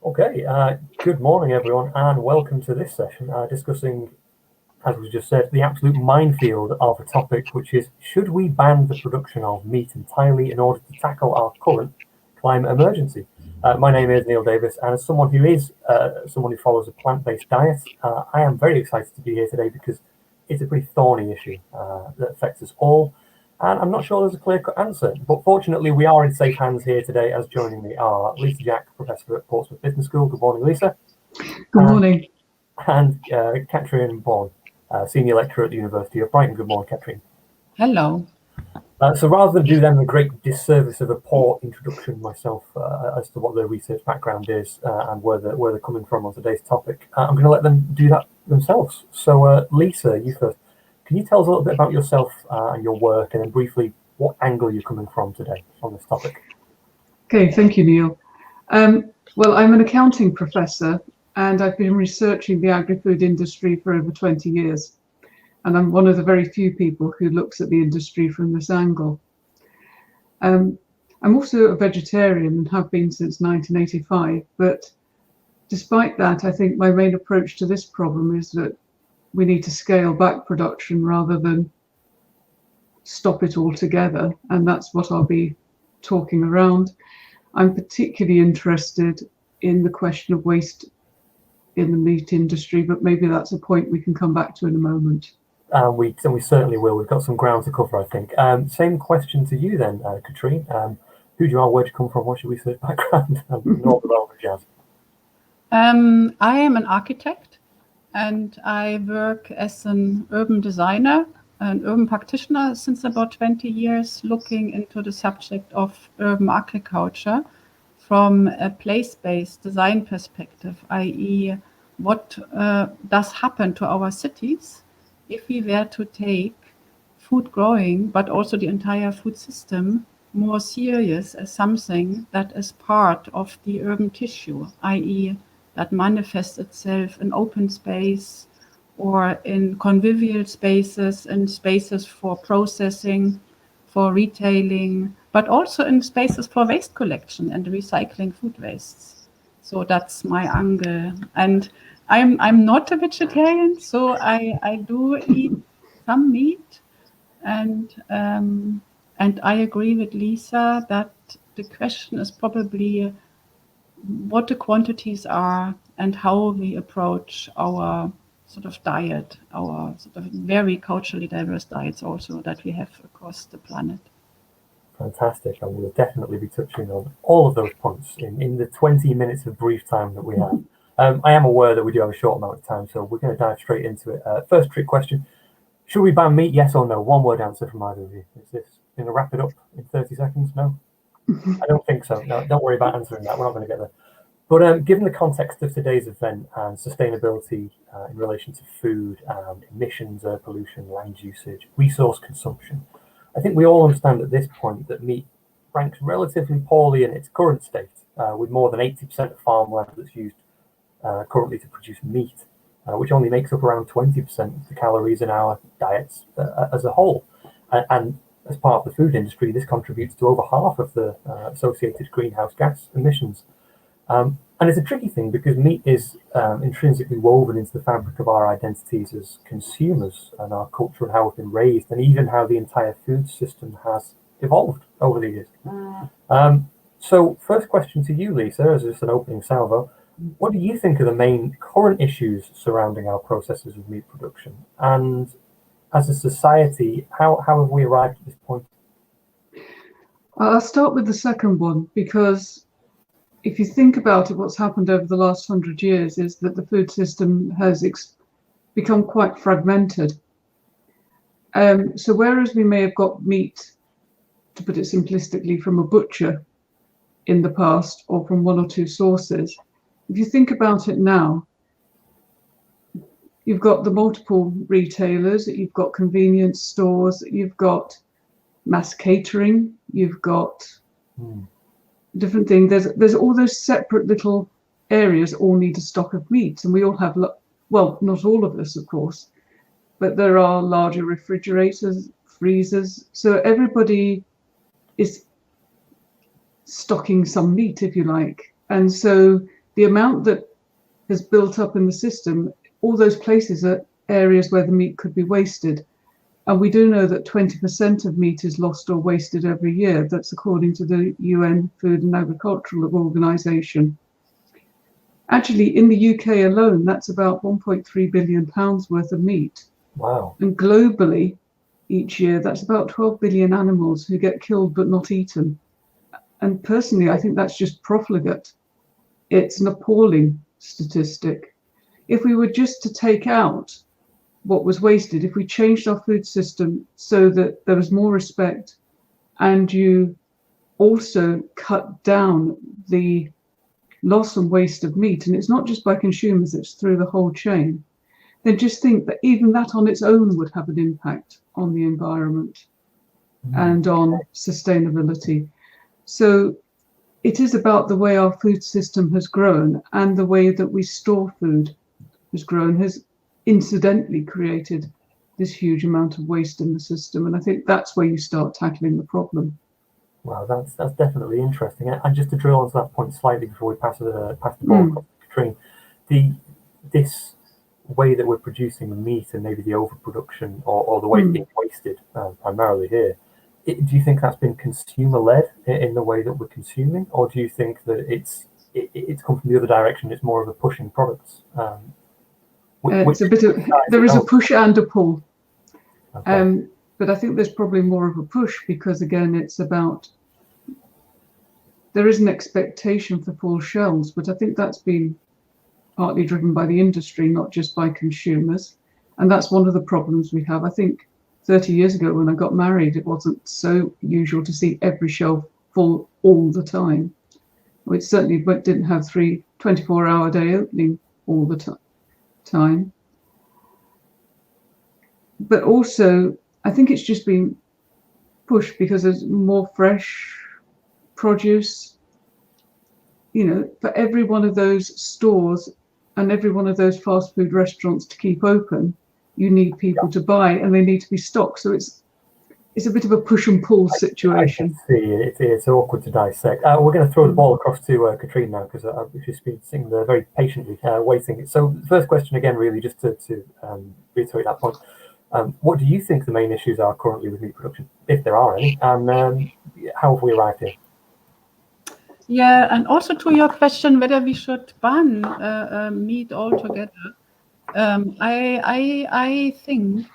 Okay, good morning everyone and welcome to this session discussing, as was just said, the absolute minefield of a topic which is, should we ban the production of meat entirely in order to tackle our current climate emergency? My name is Neale Davies, and as someone who is someone who follows a plant-based diet, I am very excited to be here today because it's a pretty thorny issue that affects us all. And I'm not sure there's a clear-cut answer, but fortunately we are in safe hands here today, as joining me are Lisa Jack, Professor at Portsmouth Business School. Good morning, Lisa. Good morning. And Katrin Bohn, Senior Lecturer at the University of Brighton. Good morning, Katrin. Hello. So rather than do them a great disservice of a poor introduction myself as to what their research background is and where they're coming from on today's topic, I'm going to let them do that themselves. So Lisa, you first. Can you tell us a little bit about yourself and your work, and then briefly what angle you're coming from today on this topic? Okay, thank you, Neil. Well, I'm an accounting professor, and I've been researching the agri-food industry for over 20 years. And I'm one of the very few people who looks at the industry from this angle. I'm also a vegetarian and have been since 1985, but despite that, I think my main approach to this problem is that we need to scale back production rather than stop it altogether, and that's what I'll be talking around. I'm particularly interested in the question of waste in the meat industry, but maybe that's a point we can come back to in a moment. We certainly will. We've got some ground to cover, I think. Same question to you then, Katrin. Who do you are? Where do you come from? What's your research background? And all the relevant jazz. I am an architect, and I work as an urban designer, an urban practitioner since about 20 years, looking into the subject of urban agriculture from a place-based design perspective, i.e. what does happen to our cities if we were to take food growing, but also the entire food system, more serious as something that is part of the urban tissue, i.e. that manifests itself in open space or in convivial spaces, in spaces for processing, for retailing, but also in spaces for waste collection and recycling food wastes. So that's my angle. And I'm not a vegetarian, so I do eat some meat, and I agree with Lisa that the question is probably what the quantities are and how we approach our sort of diet, our sort of very culturally diverse diets also that we have across the planet. Fantastic, and we'll definitely be touching on all of those points in the 20 minutes of brief time that we have. I am aware that we do have a short amount of time, so we're going to dive straight into it. First trick question: should we ban meat? Yes or no? One word answer from either of you. Is this going to wrap it up in 30 seconds? No, I don't think so. No, don't worry about answering that. We're not going to get there. But given the context of today's event and sustainability in relation to food and emissions, air pollution, land usage, resource consumption, I think we all understand at this point that meat ranks relatively poorly in its current state, with more than 80% of farmland that's used currently to produce meat, which only makes up around 20% of the calories in our diets as a whole. And as part of the food industry, this contributes to over half of the associated greenhouse gas emissions. And it's a tricky thing because meat is intrinsically woven into the fabric of our identities as consumers and our culture and how we've been raised, and even how the entire food system has evolved over the years. So first question to you, Lisa, as just an opening salvo. What do you think are the main current issues surrounding our processes of meat production? And as a society, how have we arrived at this point? I'll start with the second one, because if you think about it, what's happened over the last 100 years is that the food system has become quite fragmented. So whereas we may have got meat, to put it simplistically, from a butcher in the past or from one or two sources, if you think about it now, you've got the multiple retailers, you've got convenience stores, you've got mass catering, you've got different things. There's all those separate little areas all need a stock of meat, and we all have, well, not all of us, of course, but there are larger refrigerators, freezers, so everybody is stocking some meat, if you like. And so the amount that has built up in the system, all those places are areas where the meat could be wasted. And we do know that 20% of meat is lost or wasted every year. That's according to the UN Food and Agricultural Organization. Actually, in the UK alone, that's about £1.3 billion worth of meat. Wow. And globally, each year, that's about 12 billion animals who get killed but not eaten. And personally, I think that's just profligate. It's an appalling statistic. If we were just to take out what was wasted, if we changed our food system so that there was more respect and you also cut down the loss and waste of meat, and it's not just by consumers, it's through the whole chain, then just think that even that on its own would have an impact on the environment and on sustainability. So it is about the way our food system has grown, and the way that we store food has grown, has incidentally created this huge amount of waste in the system. And I think that's where you start tackling the problem. Wow, that's definitely interesting. And just to drill onto that point slightly before we pass the ball across to Katrin, this way that we're producing the meat and maybe the overproduction or the way it's being wasted primarily here, do you think that's been consumer-led in the way that we're consuming, or do you think that it's come from the other direction? It's more of a pushing products. It's a bit of, there is a push and a pull. Okay. But I think there's probably more of a push because, again, it's about, there is an expectation for full shelves, but I think that's been partly driven by the industry, not just by consumers. And that's one of the problems we have. I think 30 years ago when I got married, it wasn't so usual to see every shelf full all the time. It certainly didn't have 24-hour day opening all the time. But also, I think it's just been pushed because there's more fresh produce. You know, for every one of those stores and every one of those fast food restaurants to keep open, you need people to buy, and they need to be stocked. So it's a bit of a push and pull situation. I can see it's awkward to dissect. We're going to throw the ball across to Katrin now, because she's been sitting there very patiently waiting. So the first question again, really, just to reiterate that point. What do you think the main issues are currently with meat production, if there are any, and how have we arrived here? Yeah, and also to your question whether we should ban meat altogether, I think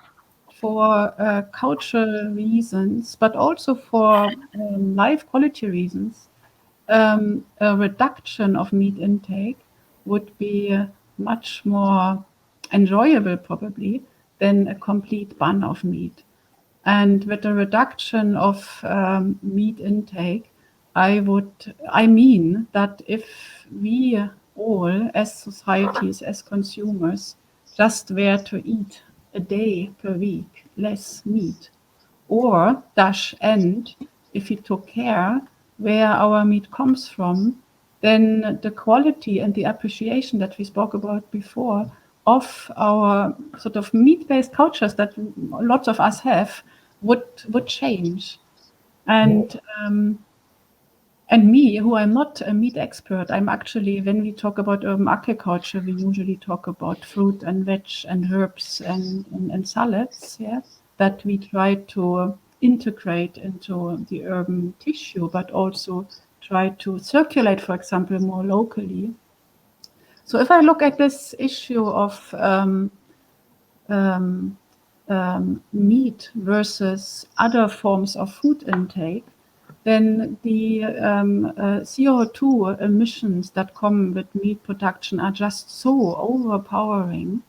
for cultural reasons, but also for life quality reasons, a reduction of meat intake would be much more enjoyable probably than a complete ban of meat. And with the reduction of meat intake, I mean that if we all, as societies, as consumers, just were to eat a day per week less meat, or and if we took care where our meat comes from, then the quality and the appreciation that we spoke about before of our sort of meat-based cultures that lots of us have would change. And me, who I'm not a meat expert, I'm actually, when we talk about urban agriculture, we usually talk about fruit and veg and herbs and salads, yeah, that we try to integrate into the urban tissue, but also try to circulate, for example, more locally. So if I look at this issue of meat versus other forms of food intake, then the CO2 emissions that come with meat production are just so overpowering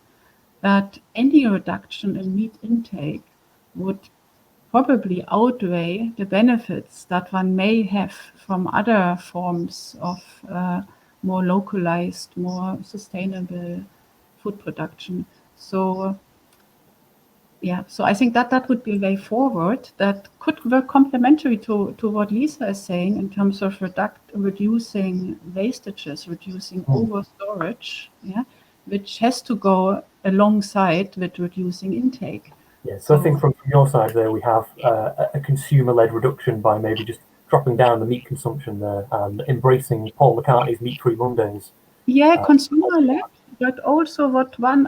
that any reduction in meat intake would probably outweigh the benefits that one may have from other forms of more localized, more sustainable food production. So yeah, so I think that would be a way forward that could work complementary to what Lisa is saying in terms of reducing wastages, reducing overstorage, yeah, which has to go alongside with reducing intake. Yeah, so I think from your side there, we have a consumer-led reduction by maybe just dropping down the meat consumption there and embracing Paul McCartney's meat-free Mondays. Yeah, consumer led, but also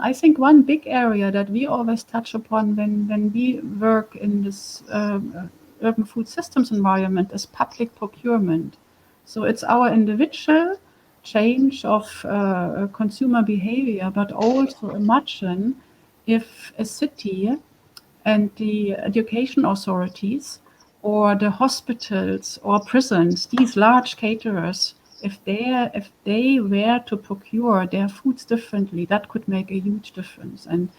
I think one big area that we always touch upon when we work in this urban food systems environment is public procurement. So it's our individual change of consumer behavior, but also imagine if a city and the education authorities or the hospitals or prisons, these large caterers, if they were to procure their foods differently, that could make a huge difference. And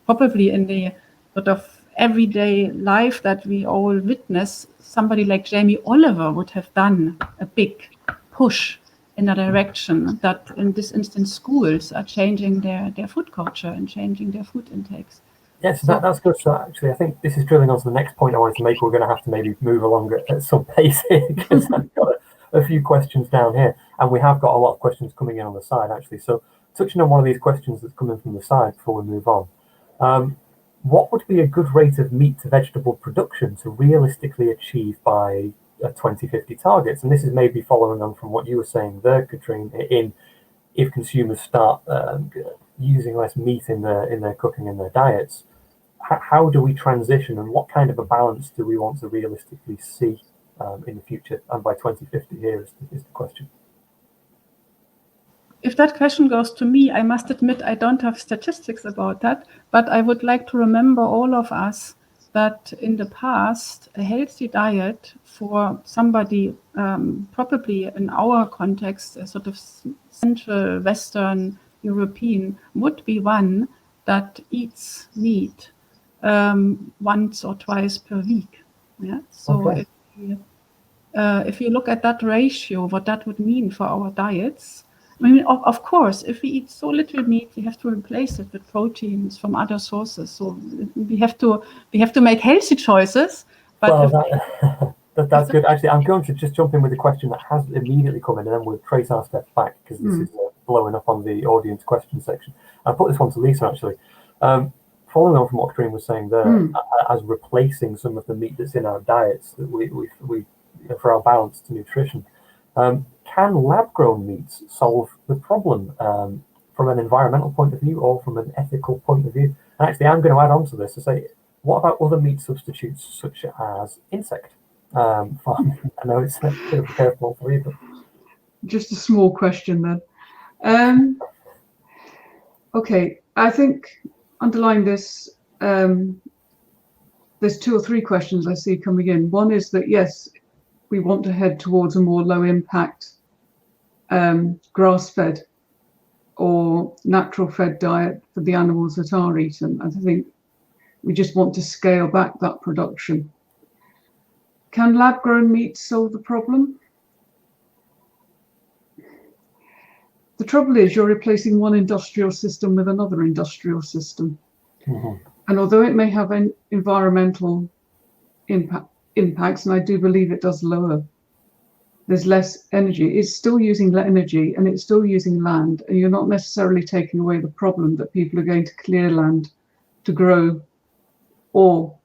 probably in the sort of everyday life that we all witness, somebody like Jamie Oliver would have done a big push in a direction that in this instance schools are changing their food culture and changing their food intakes. Yes, that's good. So actually, I think this is drilling on to the next point I wanted to make. We're going to have to maybe move along at some pace here because I've got a few questions down here, and we have got a lot of questions coming in on the side actually. So touching on one of these questions that's coming from the side before we move on, what would be a good rate of meat to vegetable production to realistically achieve by 2050 targets? And this is maybe following on from what you were saying there, Katrin, in if consumers start using less meat in their cooking and their diets. How do we transition, and what kind of a balance do we want to realistically see in the future and by 2050 here is the question. If that question goes to me, I must admit I don't have statistics about that, but I would like to remember all of us that in the past, a healthy diet for somebody, probably in our context, a sort of Central Western European, would be one that eats meat once or twice per week. Yeah. So Okay. if you look at that ratio, what that would mean for our diets. I mean, of course, if we eat so little meat, we have to replace it with proteins from other sources. So we have to make healthy choices. But well, that's good. Actually, I'm going to just jump in with a question that has immediately come in, and then we'll trace our steps back because this is blowing up on the audience question section. I put this one to Lisa actually. Following on from what Katrin was saying there, as replacing some of the meat that's in our diets that we for our balance to nutrition. Can lab-grown meats solve the problem from an environmental point of view or from an ethical point of view? And actually, I'm going to add on to this to say, what about other meat substitutes such as insect farming? I know it's a bit of a curveball for you, but just a small question then. Okay, I think underlying this, there's 2 or 3 questions I see coming in. One is that yes, we want to head towards a more low-impact grass-fed or natural-fed diet for the animals that are eaten. I think we just want to scale back that production. Can lab-grown meat solve the problem? The trouble is you're replacing one industrial system with another industrial system. And although it may have an environmental impacts, and I do believe it does lower, there's less energy. It's still using energy and it's still using land, and you're not necessarily taking away the problem that people are going to clear land to grow or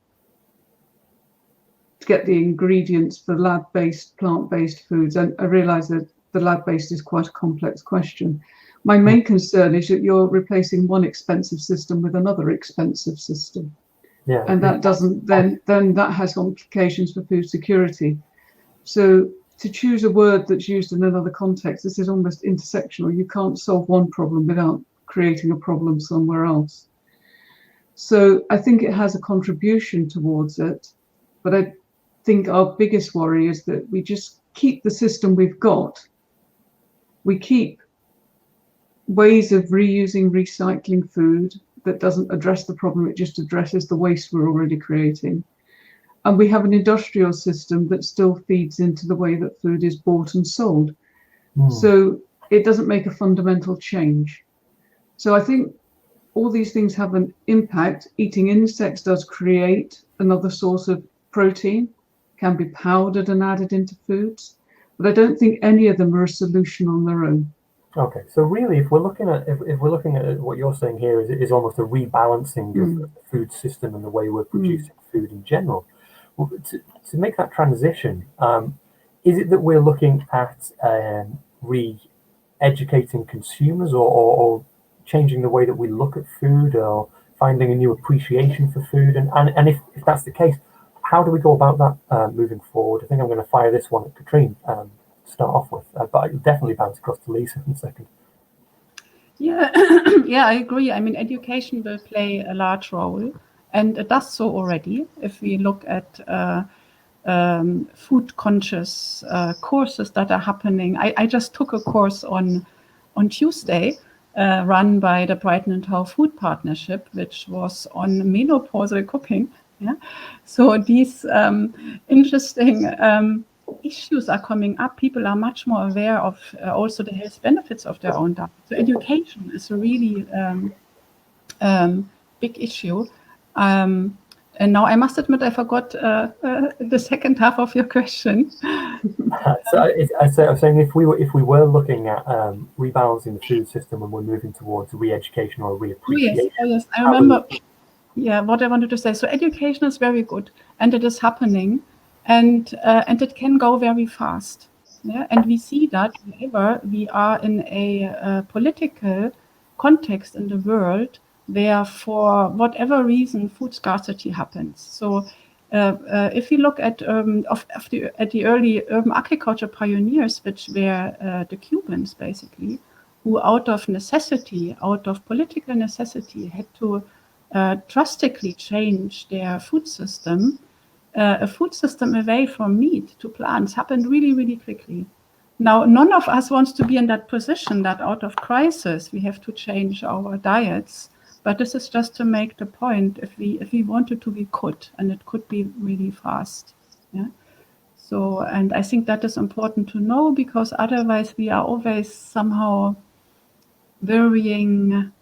to get the ingredients for lab-based, plant-based foods. And I realize that the lab-based is quite a complex question. My main concern is that you're replacing one expensive system with another expensive system. Yeah. And that doesn't, then that has complications for food security. So to choose a word that's used in another context, this is almost intersectional. You can't solve one problem without creating a problem somewhere else. So I think it has a contribution towards it, but I think our biggest worry is that we just keep the system we've got. We keep ways of reusing, recycling food that doesn't address the problem, it just addresses the waste we're already creating. And we have an industrial system that still feeds into the way that food is bought and sold. So it doesn't make a fundamental change. So I think all these things have an impact. Eating insects does create another source of protein, can be powdered and added into foods, but I don't think any of them are a solution on their own. Okay, so really, if we're looking at what you're saying here, is almost a rebalancing of the food system and the way we're producing food in general. Well, to make that transition, is it that we're looking at educating consumers or changing the way that we look at food or finding a new appreciation for food? And if that's the case, how do we go about that moving forward? I think I'm going to fire this one at Katrin to start off with, but I'll definitely bounce across to Lisa in a second. Yeah, yeah, I agree. I mean, education will play a large role, and it does so already. If we look at food conscious courses that are happening, I just took a course on Tuesday, run by the Brighton and Hove Food Partnership, which was on menopausal cooking. Yeah, so these interesting issues are coming up. People are much more aware of also the health benefits of their own diet. So education is a really big issue. And now I must admit I forgot the second half of your question. So I was saying if we were looking at rebalancing the food system and we're moving towards re-education or reappreciation. Oh yes, I remember. Yeah, what I wanted to say. So education is very good, and it is happening, and it can go very fast. Yeah, and we see that whenever we are in a political context in the world where, for whatever reason, food scarcity happens. So, if you look at the early urban agriculture pioneers, which were the Cubans, basically, who out of necessity, out of political necessity, had to drastically change their food system. A food system away from meat to plants happened really, really quickly. Now, none of us wants to be in that position that out of crisis we have to change our diets. But this is just to make the point. If we wanted to, we could, and it could be really fast. Yeah. So, and I think that is important to know, because otherwise we are always somehow worrying,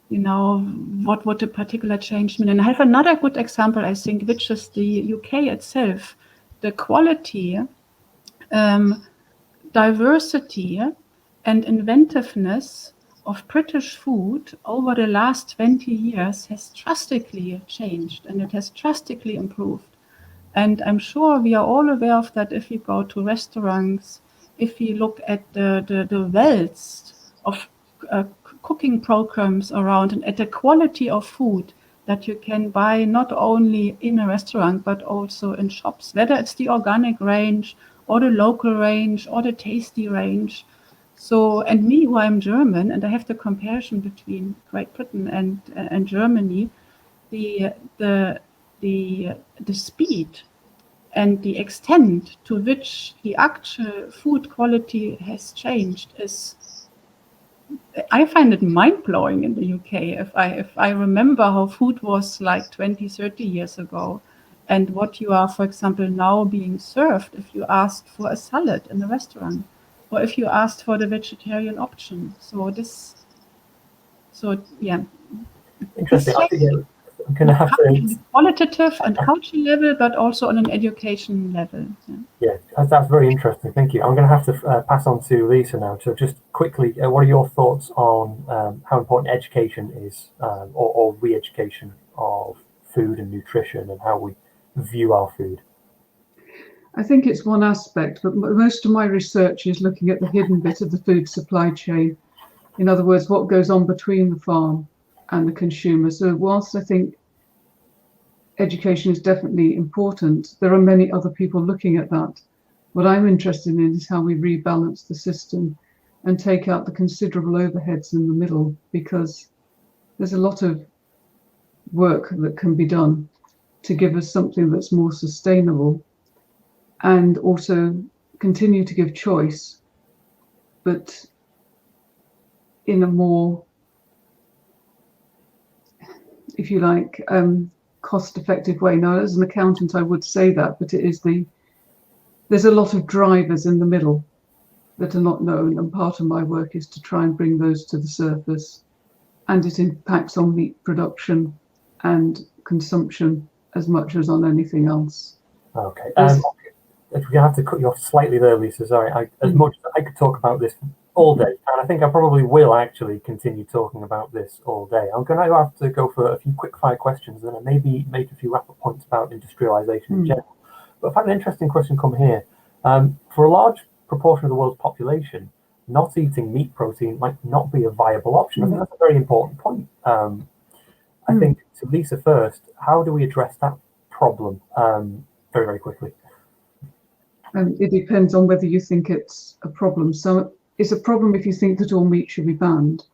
what would a particular change mean? And I have another good example, I think, which is the UK itself. The quality, diversity, and inventiveness of British food over the last 20 years has drastically changed, and it has drastically improved. And I'm sure we are all aware of that if we go to restaurants, if we look at the wealth of cooking programs around, and at the quality of food that you can buy not only in a restaurant but also in shops, whether it's the organic range or the local range or the tasty range. So, and me, who I'm German, and I have the comparison between Great Britain and Germany, the speed and the extent to which the actual food quality has changed is, I find it mind-blowing in the UK. If I remember how food was like 20, 30 years ago, and what you are, for example, now being served if you asked for a salad in a restaurant, or if you asked for the vegetarian option. Yeah. Interesting. I think I'm going to have to qualitative and cultural level, but also on an education level. Yeah, that's very interesting. Thank you. I'm going to have to pass on to Lisa now. So just quickly, what are your thoughts on how important education is, or re-education of food and nutrition, and how we view our food? I think it's one aspect, but most of my research is looking at the hidden bit of the food supply chain. In other words, what goes on between the farm and the consumer. So whilst I think education is definitely important, there are many other people looking at that. What I'm interested in is how we rebalance the system and take out the considerable overheads in the middle, because there's a lot of work that can be done to give us something that's more sustainable and also continue to give choice, but in a more, if you like, cost-effective way. Now, as an accountant, I would say that, but there's a lot of drivers in the middle that are not known, and part of my work is to try and bring those to the surface, and it impacts on meat production and consumption as much as on anything else. Okay. We have to cut you off slightly there, Lisa. Sorry. As much as I could talk about this all day, and I think I probably will actually continue talking about this all day. I'm going to have to go for a few quick fire questions, and then maybe make a few wrap-up points about industrialization in general. But I've had an interesting question come here. For a large proportion of the world's population, not eating meat protein might not be a viable option. I think that's a very important point. I think to Lisa first, how do we address that problem very, very quickly? It depends on whether you think it's a problem. So it's a problem if you think that all meat should be banned.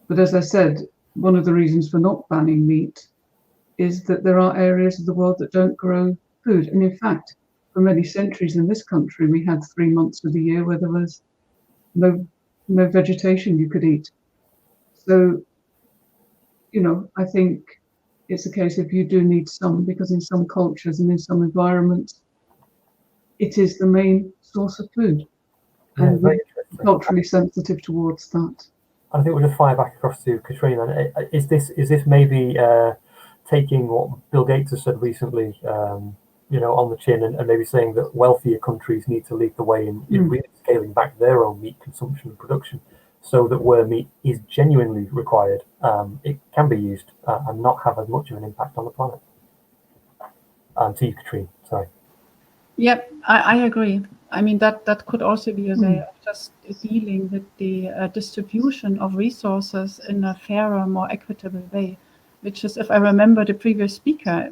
But as I said, one of the reasons for not banning meat is that there are areas of the world that don't grow food. And in fact, for many centuries in this country, we had 3 months of the year where there was no vegetation you could eat. So, I think it's a case of you do need some, because in some cultures and in some environments, it is the main source of food. Yeah, And very we're interesting. culturally sensitive towards that. I think we'll just fire back across to Katrin. Is this maybe taking what Bill Gates has said recently, on the chin, and maybe saying that wealthier countries need to lead the way in really scaling back their own meat consumption and production, so that where meat is genuinely required, it can be used and not have as much of an impact on the planet. To you, Katrin. Sorry. Yep, I agree. I mean, that could also be a way of just dealing with the distribution of resources in a fairer, more equitable way, which is, if I remember the previous speaker,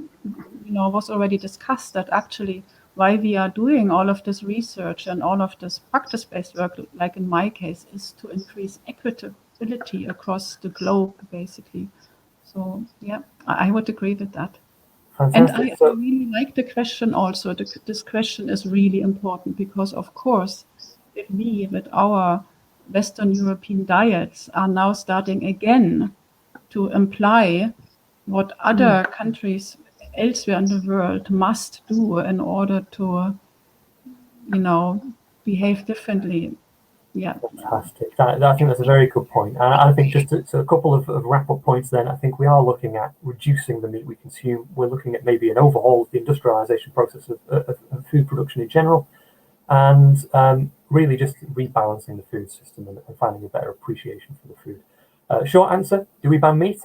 was already discussed, that actually why we are doing all of this research and all of this practice-based work, like in my case, is to increase equitability across the globe, basically. So, yeah, I would agree with that. Fantastic. And I really like the question also. This question is really important because, of course, if we, with our Western European diets, are now starting again to imply what other countries elsewhere in the world must do in order to, behave differently. Yeah. Fantastic. I think that's a very good point. And I think just a couple of wrap-up points then. I think we are looking at reducing the meat we consume. We're looking at maybe an overhaul of the industrialization process of food production in general, and really just rebalancing the food system and finding a better appreciation for the food. Short answer, do we ban meat?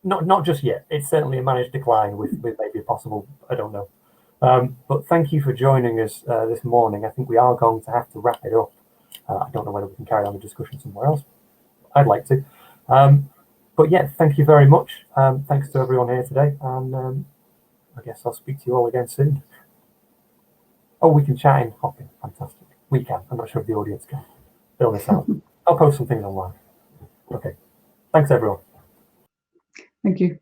Not just yet. It's certainly a managed decline with maybe a possible, I don't know. But thank you for joining us this morning. I think we are going to have to wrap it up. I don't know whether we can carry on the discussion somewhere else. I'd like to. But yeah, thank you very much. Thanks to everyone here today. And I guess I'll speak to you all again soon. Oh, we can chat in Hopping. Fantastic. We can. I'm not sure if the audience can. Fill this out. I'll post some things online. Okay. Thanks, everyone. Thank you.